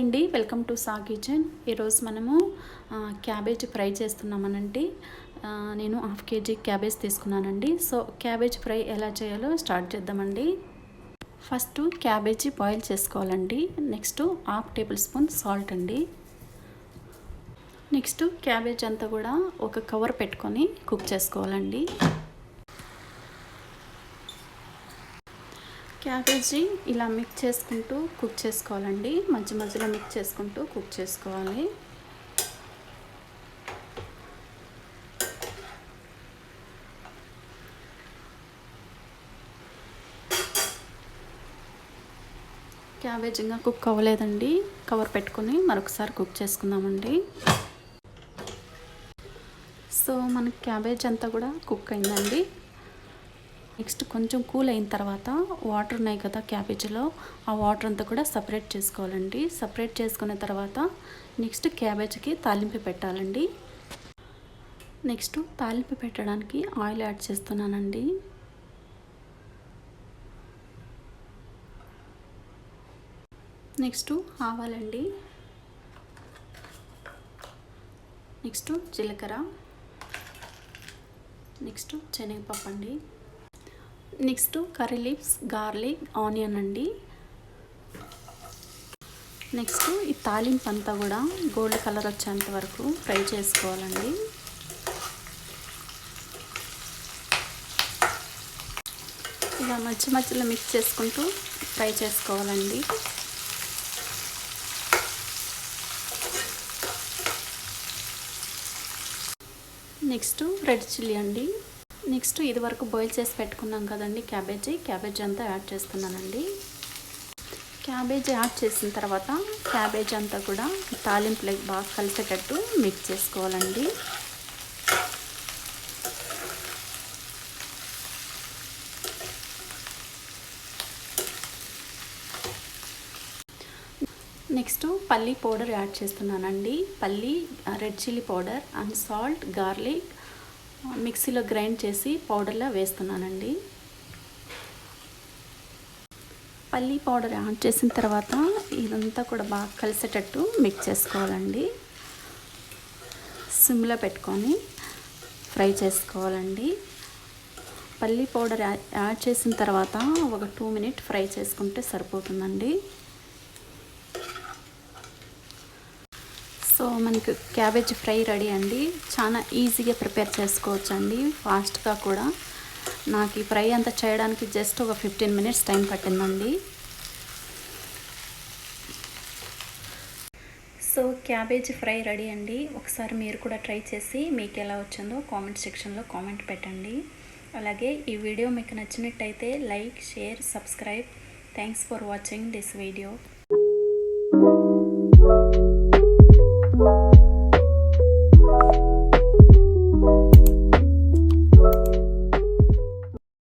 అండి, welcome to saw kitchen. ఈరోజు మనము క్యాబేజ్ ఫ్రై చేస్తున్నామనండి. నేను హాఫ్ కేజీ క్యాబేజ్ తీసుకున్నానండి. సో క్యాబేజ్ ఫ్రై ఎలా చేయాలో స్టార్ట్ చేద్దామండి. ఫస్ట్ క్యాబేజీ బాయిల్ చేసుకోవాలండి. Next half tablespoon salt అండి. నెక్స్ట్ క్యాబేజ్ అంతా కూడా ఒక కవర్ పెట్టుకొని కుక్ చేసుకోవాలండి. క్యాబేజీ ఇలా మిక్స్ చేసుకుంటూ కుక్ చేసుకోవాలండి. మధ్య మధ్యలో మిక్స్ చేసుకుంటూ కుక్ చేసుకోవాలి. క్యాబేజ్ ఇంకా కుక్ అవ్వలేదండి. కవర్ పెట్టుకొని మరొకసారి కుక్ చేసుకుందామండి. సో మనకి క్యాబేజ్ అంతా కూడా కుక్ అయిందండి. నెక్స్ట్ కొంచెం కూల్ అయిన తర్వాత వాటర్ ఉన్నాయి కదా క్యాబేజీలో, ఆ వాటర్ అంతా కూడా సపరేట్ చేసుకోవాలండి. సపరేట్ చేసుకున్న తర్వాత నెక్స్ట్ క్యాబేజీకి తాలింపు పెట్టాలండి. నెక్స్ట్ తాలింపు పెట్టడానికి ఆయిల్ యాడ్ చేస్తున్నానండి. నెక్స్ట్ ఆవాలండి. నెక్స్ట్ జీలకర్ర, నెక్స్ట్ శనగపప్పు అండి. Next curry leaves, garlic, onion అండి. నెక్స్ట్ ఈ తాలింపు అంతా కూడా గోల్డ్ కలర్ వచ్చేంత వరకు ఫ్రై చేసుకోవాలండి. ఇలా మధ్య మధ్యలో మిక్స్ చేసుకుంటూ ఫ్రై చేసుకోవాలండి. నెక్స్ట్ రెడ్ చిల్లీ అండి. నెక్స్ట్ ఇది వరకు బాయిల్ చేసి పెట్టుకున్నాం కదండి క్యాబేజీ అంతా యాడ్ చేస్తున్నానండి. క్యాబేజీ యాడ్ చేసిన తర్వాత క్యాబేజీ అంతా కూడా తాలింపులోకి బాగా కలిసేటట్టు మిక్స్ చేసుకోవాలండి. నెక్స్ట్ పల్లీ పౌడర్ యాడ్ చేస్తున్నానండి. Red chilli powder and salt, garlic మిక్సీలో గ్రైండ్ చేసి పౌడర్లా వేస్తున్నానండి. పల్లీ పౌడర్ యాడ్ చేసిన తర్వాత ఇదంతా కూడా బాగా కలిసేటట్టు మిక్స్ చేసుకోవాలండి. సిమ్లో పెట్టుకొని ఫ్రై చేసుకోవాలండి. పల్లీ పౌడర్ యాడ్ చేసిన తర్వాత ఒక 2 మినిట్ ఫ్రై చేసుకుంటే సరిపోతుందండి. సో మనకి క్యాబేజ్ ఫ్రై రెడీ అండి. చాలా ఈజీగా ప్రిపేర్ చేసుకోవచ్చు అండి, ఫాస్ట్గా కూడా. నాకు ఈ ఫ్రై అంతా చేయడానికి జస్ట్ ఒక 15 మినిట్స్ టైం పట్టిందండి. సో క్యాబేజ్ ఫ్రై రెడీ అండి. ఒకసారి మీరు కూడా ట్రై చేసి మీకు ఎలా వచ్చిందో కామెంట్ సెక్షన్లో కామెంట్ పెట్టండి. అలాగే ఈ వీడియో మీకు నచ్చినట్టయితే like, share, subscribe. Thanks for watching this video.